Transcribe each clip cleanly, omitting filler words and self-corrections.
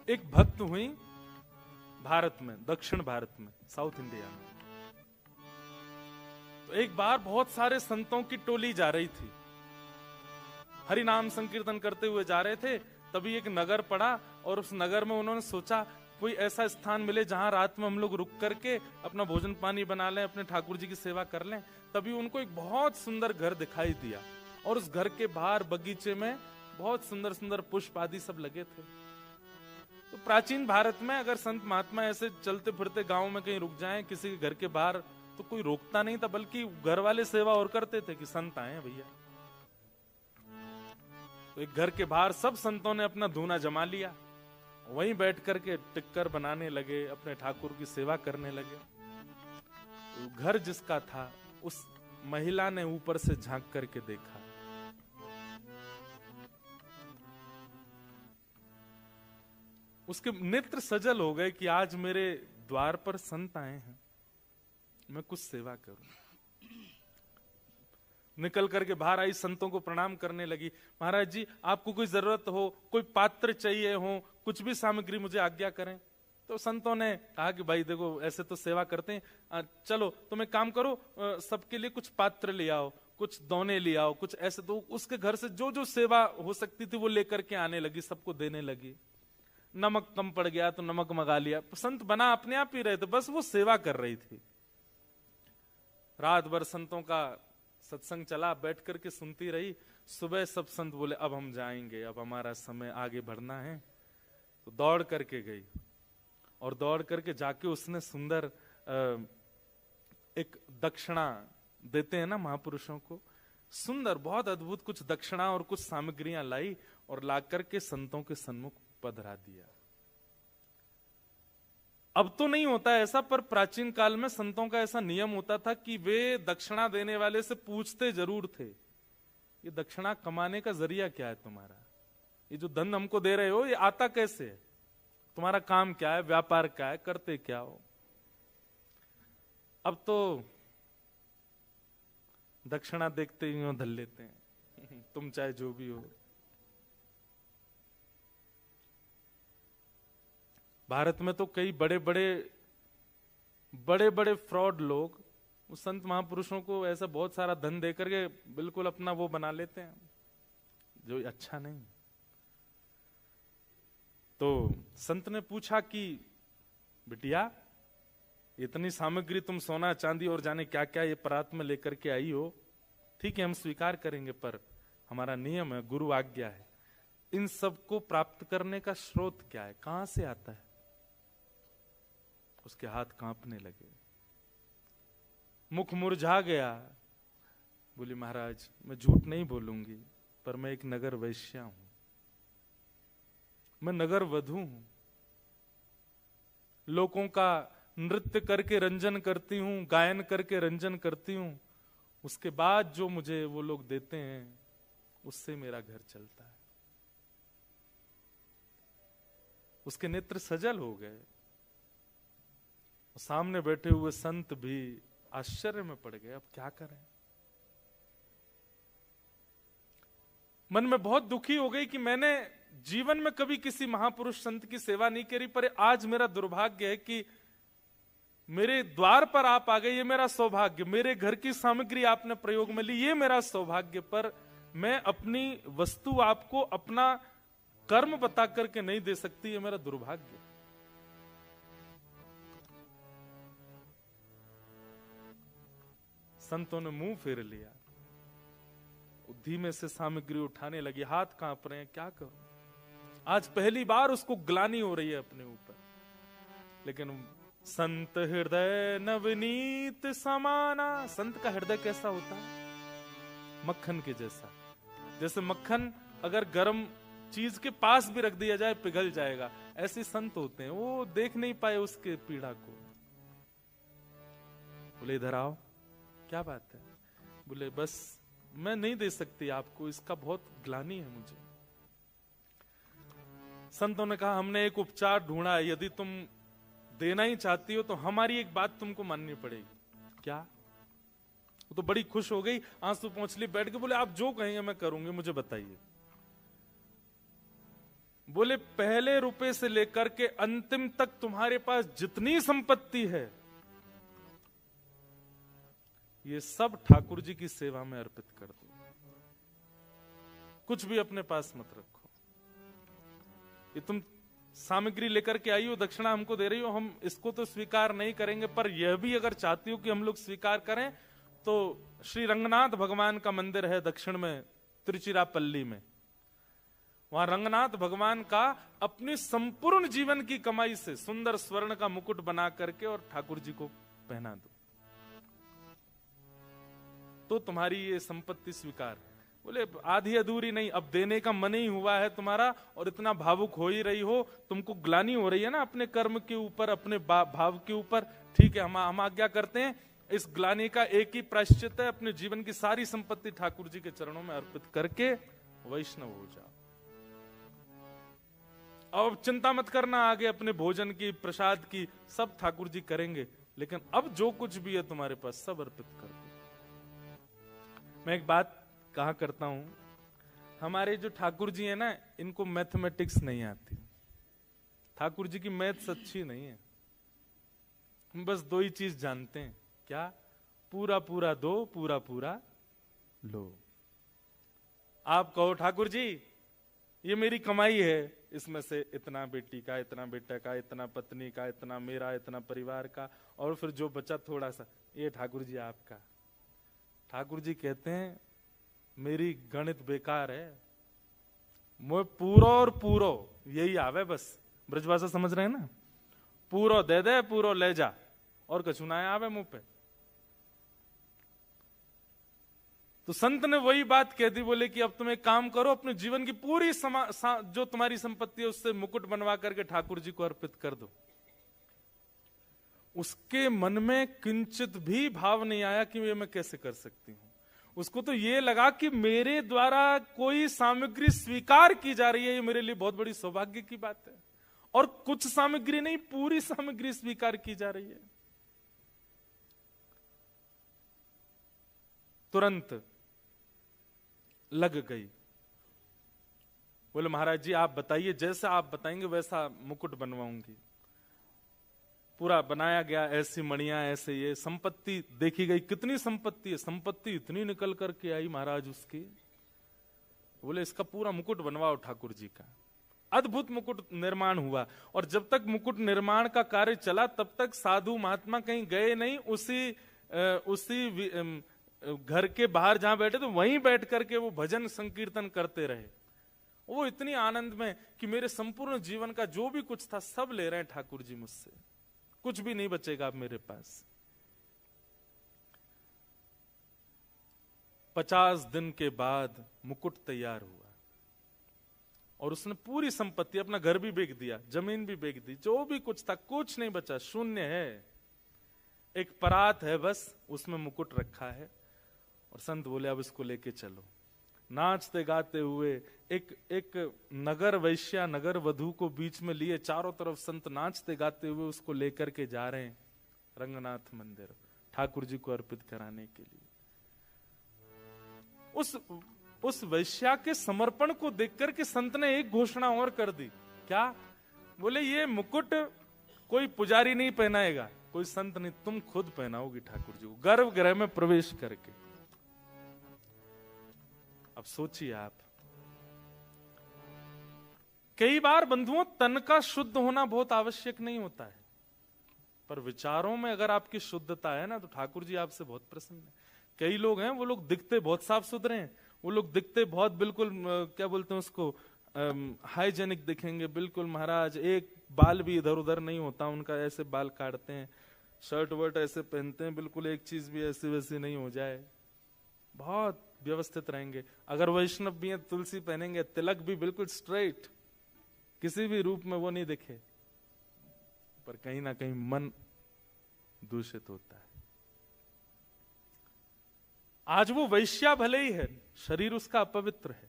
एक भक्त हुई भारत में, दक्षिण भारत में, साउथ इंडिया में। तो एक बार बहुत सारे संतों की टोली जा रही थी, हरि नाम संकीर्तन करते हुए जा रहे थे। तभी एक नगर पड़ा और उस नगर में उन्होंने सोचा कोई ऐसा स्थान मिले जहां रात में हम लोग रुक करके अपना भोजन पानी बना लें, अपने ठाकुर जी की सेवा कर लें। तभी उनको एक बहुत सुंदर घर दिखाई दिया और उस घर के बाहर बगीचे में बहुत सुंदर सुंदर पुष्प आदि सब लगे थे। तो प्राचीन भारत में अगर संत महात्मा ऐसे चलते फिरते गांव में कहीं रुक जाएं किसी के घर के बाहर, तो कोई रोकता नहीं था, बल्कि घर वाले सेवा और करते थे कि संत आए भैया। तो एक घर के बाहर सब संतों ने अपना धूना जमा लिया, वहीं बैठ करके टिक्कर बनाने लगे, अपने ठाकुर की सेवा करने लगे। तो घर जिसका था उस महिला ने ऊपर से झांक करके देखा, उसके नेत्र सजल हो गए कि आज मेरे द्वार पर संत आए हैं, मैं कुछ सेवा करूं। निकल करके बाहर आई, संतों को प्रणाम करने लगी। महाराज जी आपको कोई जरूरत हो, कोई पात्र चाहिए हो, कुछ भी सामग्री मुझे आज्ञा करें। तो संतों ने कहा कि भाई देखो ऐसे तो सेवा करते हैं, चलो तुम एक काम करो, सबके लिए कुछ पात्र ले आओ, कुछ दोने ले आओ, कुछ ऐसे। तो उसके घर से जो जो सेवा हो सकती थी वो लेकर के आने लगी, सबको देने लगी। नमक कम पड़ गया तो नमक मंगा लिया। संत बना अपने आप ही रहे थे, बस वो सेवा कर रही थी। रात भर संतों का सत्संग चला, बैठ करके सुनती रही। सुबह सब संत बोले अब हम जाएंगे, अब हमारा समय आगे बढ़ना है। तो दौड़ करके गई और दौड़ करके जाके उसने सुंदर एक दक्षिणा देते हैं ना महापुरुषों को, सुंदर बहुत अद्भुत कुछ दक्षिणा और कुछ सामग्रियां लाई और ला करके संतों के सन्मुख पधरा दिया। अब तो नहीं होता ऐसा, पर प्राचीन काल में संतों का ऐसा नियम होता था कि वे दक्षिणा देने वाले से पूछते जरूर थे, ये दक्षिणा कमाने का जरिया क्या है तुम्हारा, ये जो धन हमको दे रहे हो ये आता कैसे है, तुम्हारा काम क्या है, व्यापार क्या है, करते क्या हो। अब तो दक्षिणा देखते ही धल लेते हैं तुम चाहे जो भी हो। भारत में तो कई बड़े बड़े फ्रॉड लोग उस संत महापुरुषों को ऐसा बहुत सारा धन देकर के बिल्कुल अपना वो बना लेते हैं, जो अच्छा नहीं। तो संत ने पूछा कि बिटिया इतनी सामग्री तुम सोना चांदी और जाने क्या क्या ये परात में लेकर के आई हो, ठीक है हम स्वीकार करेंगे, पर हमारा नियम है, गुरु आज्ञा है, इन सब को प्राप्त करने का स्रोत क्या है, कहां से आता है। उसके हाथ कांपने लगे, मुख मुरझा गया। बोली महाराज मैं झूठ नहीं बोलूंगी, पर मैं एक नगर वैश्या हूं, मैं नगर वधू हूं, लोगों का नृत्य करके रंजन करती हूं, गायन करके रंजन करती हूं, उसके बाद जो मुझे वो लोग देते हैं उससे मेरा घर चलता है। उसके नेत्र सजल हो गए। सामने बैठे हुए संत भी आश्चर्य में पड़ गए, अब क्या करें। मन में बहुत दुखी हो गई कि मैंने जीवन में कभी किसी महापुरुष संत की सेवा नहीं करी, पर आज मेरा दुर्भाग्य है कि मेरे द्वार पर आप आ गए, ये मेरा सौभाग्य। मेरे घर की सामग्री आपने प्रयोग में ली, ये मेरा सौभाग्य, पर मैं अपनी वस्तु आपको अपना कर्म बता करके नहीं दे सकती, ये मेरा दुर्भाग्य। संतों ने मुंह फेर लिया, धीमे से सामग्री उठाने लगी, हाथ कांप रहे हैं, क्या करूं। आज पहली बार उसको ग्लानि हो रही है अपने ऊपर। लेकिन संत हृदय नवनीत समाना, संत का हृदय कैसा होता है, मक्खन के जैसा। जैसे मक्खन अगर गर्म चीज के पास भी रख दिया जाए पिघल जाएगा, ऐसे संत होते हैं, वो देख नहीं पाए उसके पीड़ा को। बोले इधर आओ, क्या बात है। बोले बस मैं नहीं दे सकती आपको, इसका बहुत ग्लानि है मुझे। संतों ने कहा हमने एक उपचार ढूंढा है, यदि तुम देना ही चाहती हो तो हमारी एक बात तुमको माननी पड़ेगी। क्या। वो तो बड़ी खुश हो गई, आंसू पोंछ ली, बैठ के बोले आप जो कहेंगे मैं करूंगी, मुझे बताइए। बोले पहले रुपए से लेकर के अंतिम तक तुम्हारे पास जितनी संपत्ति है, ये सब ठाकुर जी की सेवा में अर्पित कर दो। कुछ भी अपने पास मत रखो। ये तुम सामग्री लेकर के आई हो, दक्षिणा हमको दे रही हो, हम इसको तो स्वीकार नहीं करेंगे, पर यह भी अगर चाहती हो कि हम लोग स्वीकार करें, तो श्री रंगनाथ भगवान का मंदिर है दक्षिण में, तिरुचिरापल्ली में। वहां रंगनाथ भगवान का अपनी संपूर्ण जीवन की कमाई से सुंदर स्वर्ण का मुकुट बना करके और ठाकुर जी को पहना दो, तो तुम्हारी ये संपत्ति स्वीकार। बोले आधी अधूरी नहीं, अब देने का मन ही हुआ है तुम्हारा और इतना भावुक हो ही रही हो, तुमको ग्लानि हो रही है ना अपने कर्म के ऊपर, अपने भाव के ऊपर। ठीक है, हम आज्ञा करते हैं, इस ग्लानि का एक ही प्रायश्चित है, अपने जीवन की सारी संपत्ति ठाकुर जी के चरणों में अर्पित करके वैष्णव हो जाओ। अब चिंता मत करना आगे अपने भोजन की, प्रसाद की, सब ठाकुर जी करेंगे, लेकिन अब जो कुछ भी है तुम्हारे पास सब अर्पित कर दो। मैं एक बात कहा करता हूं, हमारे जो ठाकुर जी है ना, इनको मैथमेटिक्स नहीं आती। ठाकुर जी की मैथ्स अच्छी नहीं है। हम बस दो ही चीज जानते हैं, क्या? पूरा पूरा दो, पूरा पूरा लो। आप कहो ठाकुर जी ये मेरी कमाई है, इसमें से इतना बेटी का, इतना बेटा का, इतना पत्नी का, इतना मेरा, इतना परिवार का, और फिर जो बचा थोड़ा सा, ये ठाकुर जी आपका। ठाकुर जी कहते हैं मेरी गणित बेकार है, मैं पूरो और पूरो यही आवे बस। ब्रजभाषा समझ रहे हैं ना? पूरो दे दे, पूरो ले जा, और कछु ना आवे मुंह पे। तो संत ने वही बात कह दी, बोले कि अब तुम एक काम करो, अपने जीवन की पूरी जो तुम्हारी संपत्ति है उससे मुकुट बनवा करके ठाकुर जी को अर्पित कर दो। उसके मन में किंचित भी भाव नहीं आया कि ये मैं कैसे कर सकती हूं। उसको तो ये लगा कि मेरे द्वारा कोई सामग्री स्वीकार की जा रही है, ये मेरे लिए बहुत बड़ी सौभाग्य की बात है। और कुछ सामग्री नहीं, पूरी सामग्री स्वीकार की जा रही है। तुरंत लग गई। बोले महाराज जी आप बताइए, जैसा आप बताएंगे वैसा मुकुट बनवाऊंगी। पूरा बनाया गया, ऐसी मणियां, ऐसे ये संपत्ति देखी गई। कितनी संपत्ति है? संपत्ति इतनी निकल करके आई महाराज उसकी। बोले इसका पूरा मुकुट बनवाओ ठाकुर जी का। अद्भुत मुकुट निर्माण हुआ। और जब तक मुकुट निर्माण का कार्य चला तब तक साधु महात्मा कहीं गए नहीं। उसी घर के बाहर जहां बैठे तो वहीं बैठ करके वो भजन संकीर्तन करते रहे। वो इतनी आनंद में कि मेरे संपूर्ण जीवन का जो भी कुछ था सब ले रहे हैं ठाकुर जी मुझसे, कुछ भी नहीं बचेगा अब मेरे पास। 50 दिन के बाद मुकुट तैयार हुआ और उसने पूरी संपत्ति, अपना घर भी बेच दिया, जमीन भी बेच दी, जो भी कुछ था कुछ नहीं बचा, शून्य है। एक परात है बस, उसमें मुकुट रखा है। और संत बोले अब इसको लेके चलो। नाचते गाते हुए एक नगर वैश्या, नगर वधू को बीच में लिए, चारों तरफ संत नाचते गाते हुए उसको लेकर के जा रहे हैं रंगनाथ मंदिर, ठाकुर जी को अर्पित कराने के लिए। उस वैश्या के समर्पण को देखकर के संत ने एक घोषणा और कर दी। क्या? बोले ये मुकुट कोई पुजारी नहीं पहनाएगा, कोई संत नहीं, तुम खुद पहनाओगी ठाकुर जी को गर्भगृह में प्रवेश करके। अब सोचिए आप, कई बार बंधुओं तन का शुद्ध होना बहुत आवश्यक नहीं होता है, पर विचारों में अगर आपकी शुद्धता है ना तो ठाकुर जी आपसे बहुत प्रसन्न है। कई लोग हैं, वो लोग दिखते बहुत साफ सुथरे हैं, वो लोग दिखते बहुत बिल्कुल क्या बोलते हैं उसको, हाइजेनिक दिखेंगे बिल्कुल महाराज, एक बाल भी इधर उधर नहीं होता उनका, ऐसे बाल काटते हैं, शर्ट वर्ट ऐसे पहनते हैं, बिल्कुल एक चीज भी ऐसी वैसी नहीं हो जाए, बहुत व्यवस्थित रहेंगे। अगर वैष्णव भी हैं, तुलसी पहनेंगे, तिलक भी बिल्कुल स्ट्रेट, किसी भी रूप में वो नहीं दिखे, पर कहीं ना कहीं मन दूषित होता है। आज वो वैश्या भले ही है, शरीर उसका अपवित्र है,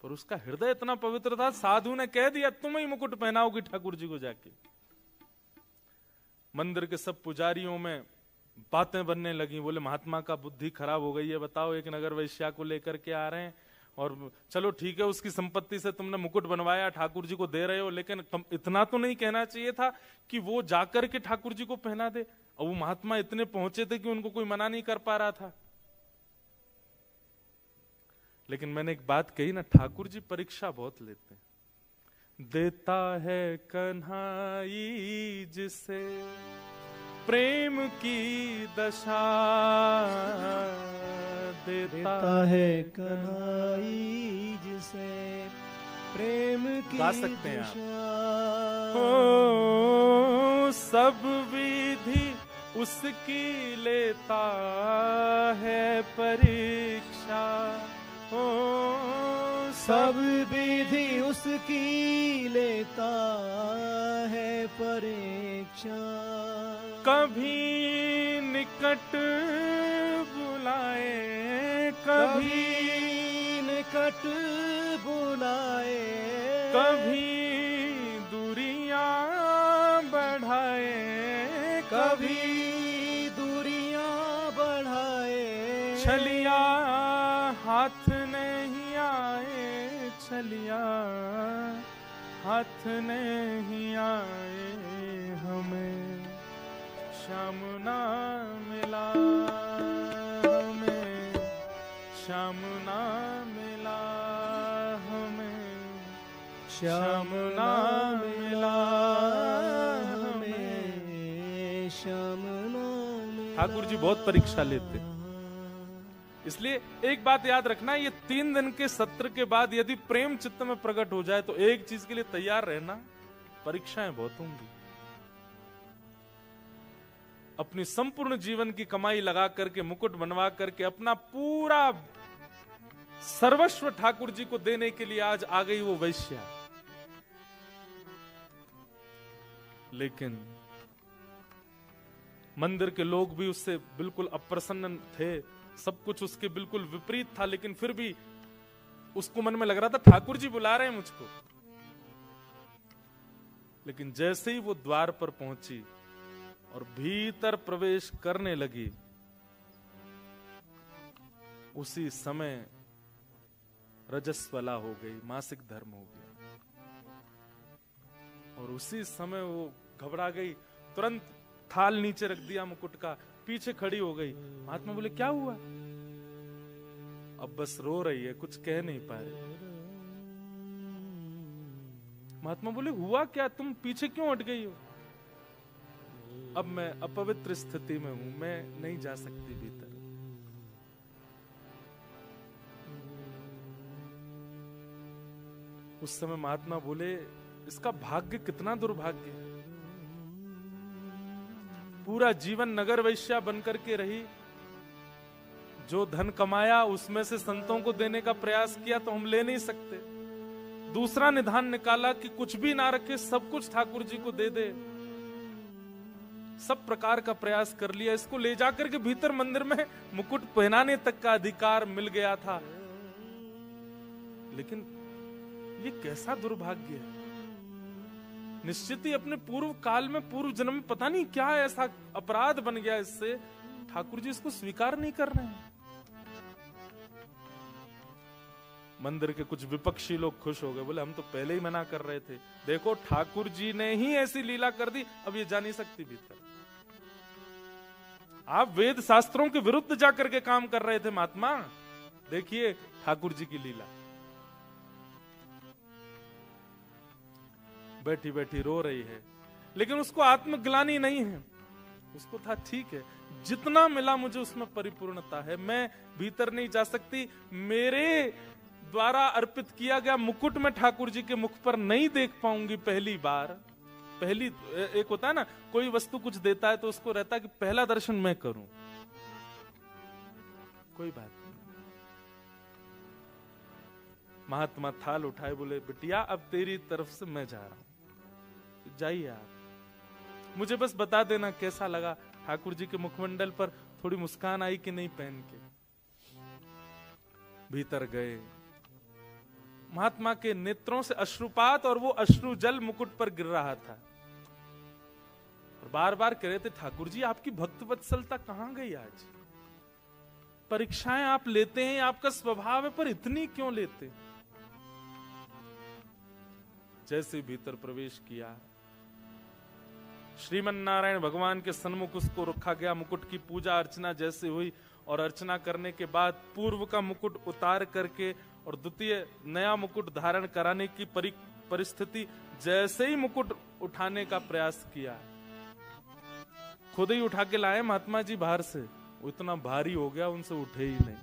पर उसका हृदय इतना पवित्र था, साधु ने कह दिया तुम ही मुकुट पहनाओगी ठाकुर जी को जाके। मंदिर के सब पुजारियों में बातें बनने लगी। बोले महात्मा का बुद्धि खराब हो गई है, बताओ एक नगर वैश्या को लेकर के आ रहे हैं और चलो ठीक है, उसकी संपत्ति से तुमने मुकुट बनवाया, ठाकुर जी को दे रहे हो, लेकिन इतना तो नहीं कहना चाहिए था कि वो जाकर के ठाकुर जी को पहना दे। और वो महात्मा इतने पहुंचे थे कि उनको कोई मना नहीं कर पा रहा था। लेकिन मैंने एक बात कही ना, ठाकुर जी परीक्षा बहुत लेते हैं। देता है कन्हाई जिसे प्रेम की दशा, देता है कन्हाई जिसे प्रेम की गा सकते हैं दशा। हो सब विधि उसकी लेता है परीक्षा, हो सब विधि उसकी लेता है परीक्षा। कभी निकट बुलाए, कभी निकट बुलाए, कभी दूरियां बढ़ाए, कभी दूरियां बढ़ाए। छलिया हाथ नहीं आए, छलिया हाथ नहीं आए, हमें श्याम ना मिला, हमें श्याम ना मिला, हमें श्याम ना मिला, हमें श्याम ना मिला। ठाकुर जी बहुत परीक्षा लेते, इसलिए एक बात याद रखना, ये 3 दिन के सत्र के बाद यदि प्रेम चित्त में प्रकट हो जाए तो एक चीज के लिए तैयार रहना, परीक्षाएं बहुत होंगी। अपनी संपूर्ण जीवन की कमाई लगा करके, मुकुट बनवा करके, अपना पूरा सर्वस्व ठाकुर जी को देने के लिए आज आ गई वो वैश्या। लेकिन मंदिर के लोग भी उससे बिल्कुल अप्रसन्न थे, सब कुछ उसके बिल्कुल विपरीत था, लेकिन फिर भी उसको मन में लग रहा था ठाकुर जी बुला रहे हैं मुझको। लेकिन जैसे ही वो द्वार पर पहुंची और भीतर प्रवेश करने लगी, उसी समय रजस्वला हो गई, मासिक धर्म हो गया। और उसी समय वो घबरा गई, तुरंत थाल नीचे रख दिया मुकुट का, पीछे खड़ी हो गई। महात्मा बोले क्या हुआ? अब बस रो रही है, कुछ कह नहीं पा रही। महात्मा बोले हुआ क्या, तुम पीछे क्यों हट गई हो? अब मैं अपवित्र स्थिति में हूं, मैं नहीं जा सकती भीतर। उस समय महात्मा बोले इसका भाग्य कितना दुर्भाग्य है, पूरा जीवन नगर वैश्या बनकर के रही, जो धन कमाया उसमें से संतों को देने का प्रयास किया तो हम ले नहीं सकते। दूसरा निधान निकाला कि कुछ भी ना रखे, सब कुछ ठाकुर जी को दे दे। सब प्रकार का प्रयास कर लिया, इसको ले जाकर के भीतर मंदिर में मुकुट पहनाने तक का अधिकार मिल गया था। लेकिन ये कैसा दुर्भाग्य है। निश्चित ही अपने पूर्व काल में, पूर्व जन्म में पता नहीं क्या ऐसा अपराध बन गया इससे, ठाकुर जी इसको स्वीकार नहीं कर रहे हैं। मंदिर के कुछ विपक्षी लोग खुश हो गए, बोले हम तो पहले ही मना कर रहे थे, देखो ठाकुर जी ने ही ऐसी लीला कर दी, अब ये जा नहीं सकती भीतर। आप वेद शास्त्रों के विरुद्ध जाकर के काम कर रहे थे महात्मा, देखिए ठाकुर जी की लीला। बैठी बैठी रो रही है, लेकिन उसको आत्मग्लानि नहीं है। उसको था ठीक है, जितना मिला मुझे उसमें परिपूर्णता है, मैं भीतर नहीं जा सकती। मेरे द्वारा अर्पित किया गया मुकुट में ठाकुर जी के मुख पर नहीं देख पाऊंगी पहली बार। पहली एक होता है ना, कोई वस्तु कुछ देता है तो उसको रहता है कि पहला दर्शन मैं करूं। कोई बात नहीं। महात्मा थाल उठाए, बोले बिटिया अब तेरी तरफ से मैं जा रहा हूं, जाइए आप, मुझे बस बता देना कैसा लगा, ठाकुर जी के मुखमंडल पर थोड़ी मुस्कान आई कि नहीं पहन के। भीतर गए, महात्मा के नेत्रों से अश्रुपात और वो अश्रु जल मुकुट पर गिर रहा था। और बार बार कह रहे थे ठाकुर जी आपकी भक्त वत्सलता कहां गई आज? परीक्षाएं आप लेते हैं, आपका स्वभाव है, पर इतनी क्यों लेते? जैसे भीतर प्रवेश किया, श्रीमन नारायण भगवान के सन्मुख उसको रखा गया। मुकुट की पूजा अर्चना जैसे हुई, और अर्चना करने के बाद पूर्व का मुकुट उतार करके और द्वितीय नया मुकुट धारण कराने की परिस्थिति, जैसे ही मुकुट उठाने का प्रयास किया, खुद ही उठा के लाए महात्मा जी बाहर से, वो इतना भारी हो गया उनसे उठे ही नहीं।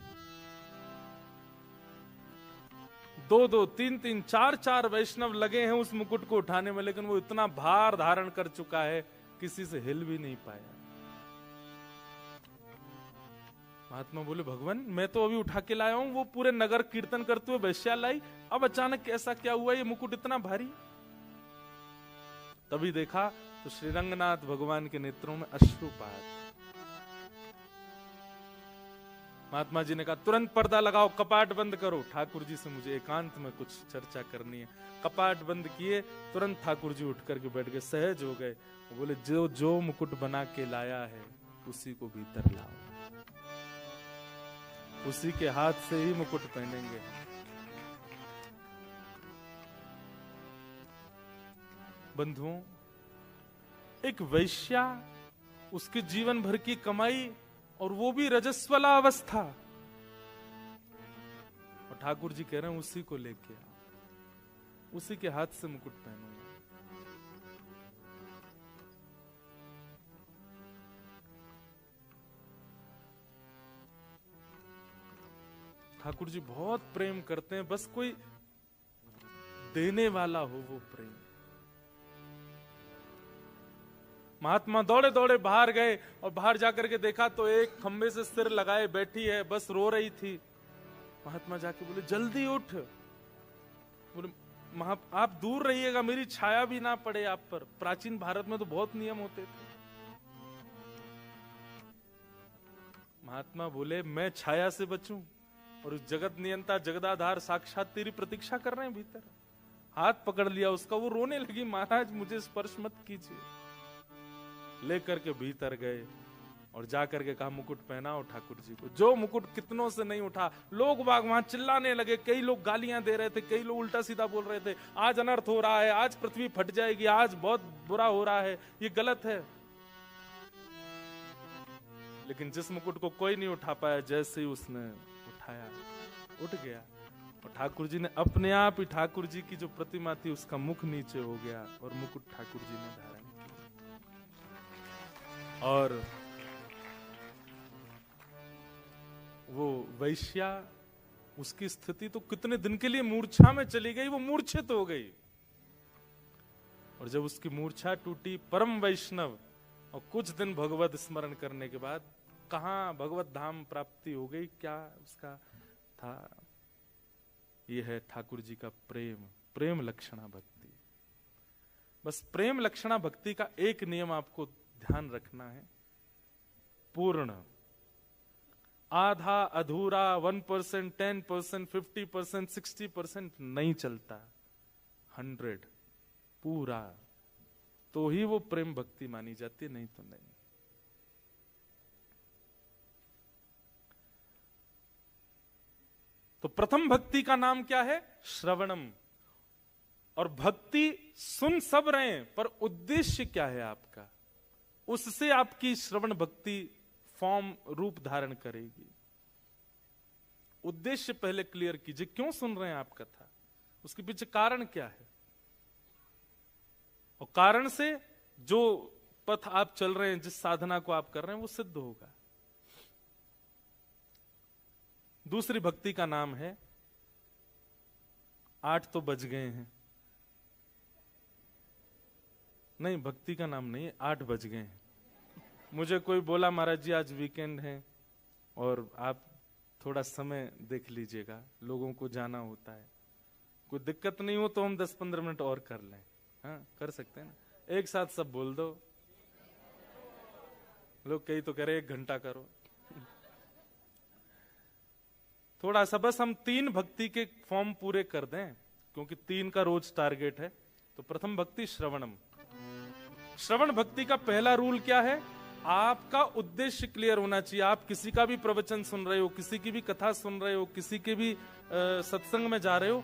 2-2, 3-3, 4-4 वैष्णव लगे हैं उस मुकुट को उठाने में, लेकिन वो इतना भार धारण कर चुका है, किसी से हिल भी नहीं पाया। महात्मा बोले, भगवान मैं तो अभी उठा के लाया हूं, वो पूरे नगर कीर्तन करते हुए वैश्या लाई, अब अचानक ऐसा क्या हुआ, ये मुकुट इतना भारी? तभी देखा तो श्री रंगनाथ भगवान के नेत्रों में अश्रुपात। महात्मा जी ने कहा, तुरंत पर्दा लगाओ, कपाट बंद करो, ठाकुर जी से मुझे एकांत में कुछ चर्चा करनी है। कपाट बंद किए, तुरंत ठाकुर जी उठ करके बैठ गए, सहज हो गए। बोले, जो जो मुकुट बना के लाया है उसी को भीतर लाओ, उसी के हाथ से ही मुकुट पहनेंगे। बंधुओं, एक वैश्या, उसके जीवन भर की कमाई, और वो भी रजस्वला अवस्था, और ठाकुर जी कह रहे हैं उसी को लेके आओ, उसी के हाथ से मुकुट पहनूंगा। ठाकुर जी बहुत प्रेम करते हैं, बस कोई देने वाला हो वो प्रेम। महात्मा दौड़े दौड़े बाहर गए, और बाहर जाकर के देखा तो एक खंबे से सिर लगाए बैठी है, बस रो रही थी। महात्मा जाके बोले, जल्दी उठ। बोले, आप दूर रहिएगा, मेरी छाया भी ना पड़े आप पर। प्राचीन भारत में तो बहुत नियम होते थे। महात्मा बोले, मैं छाया से बचूं, और उस जगत नियंता जगदाधार साक्षात तेरी प्रतीक्षा कर रहे हैं भीतर। हाथ पकड़ लिया उसका, वो रोने लगी, महाराज मुझे स्पर्श मत कीजिए। लेकर के भीतर गए और जाकर के कहा, मुकुट पहनाओ ठाकुर जी को। जो मुकुट कितनों से नहीं उठा, लोग बाग वहां चिल्लाने लगे, कई लोग गालियां दे रहे थे, कई लोग उल्टा सीधा बोल रहे थे, आज अनर्थ हो रहा है, आज पृथ्वी फट जाएगी, आज बहुत बुरा हो रहा है, ये गलत है। लेकिन जिस मुकुट को कोई नहीं उठा पाया, जैसे ही उसने उठाया, उठ गया, और ठाकुर जी ने अपने आप ही, ठाकुर जी की जो प्रतिमा थी उसका मुख नीचे हो गया, और मुकुट ठाकुर जी ने धारण किया। और वो वैश्या, उसकी स्थिति तो कितने दिन के लिए मूर्छा में चली गई, वो मूर्छित हो गई। और जब उसकी मूर्छा टूटी, परम वैष्णव, और कुछ दिन भगवत स्मरण करने के बाद कहां भगवत धाम प्राप्ति हो गई। क्या उसका था? यह है ठाकुर जी का प्रेम, प्रेम लक्षणा भक्ति। बस प्रेम लक्षणा भक्ति का एक नियम आपको ध्यान रखना है, पूर्ण। आधा अधूरा, 1%, 10%, 50%, 60% नहीं चलता, 100 पूरा, तो ही वो प्रेम भक्ति मानी जाती है, नहीं तो नहीं। तो प्रथम भक्ति का नाम क्या है? श्रवणम। और भक्ति सुन सब रहे हैं, पर उद्देश्य क्या है आपका? उससे आपकी श्रवण भक्ति फॉर्म रूप धारण करेगी। उद्देश्य पहले क्लियर कीजिए, क्यों सुन रहे हैं आप कथा, उसके पीछे कारण क्या है, और कारण से जो पथ आप चल रहे हैं, जिस साधना को आप कर रहे हैं, वो सिद्ध होगा। दूसरी भक्ति का नाम है, 8 तो बज गए हैं, नहीं भक्ति का नाम नहीं है, 8 बज गए हैं। मुझे कोई बोला महाराज जी आज वीकेंड है और आप थोड़ा समय देख लीजिएगा, लोगों को जाना होता है, कोई दिक्कत नहीं हो तो हम 10-15 मिनट और कर लें। हाँ कर सकते हैं ना, एक साथ सब बोल दो। लोग कई तो कह रहे 1 घंटा करो। थोड़ा सा बस हम 3 भक्ति के फॉर्म पूरे कर दें, क्योंकि 3 का रोज टारगेट है। तो प्रथम भक्ति श्रवणम। श्रवण भक्ति का पहला रूल क्या है? आपका उद्देश्य क्लियर होना चाहिए। आप किसी का भी प्रवचन सुन रहे हो, किसी की भी कथा सुन रहे हो, किसी के भी सत्संग में जा रहे हो,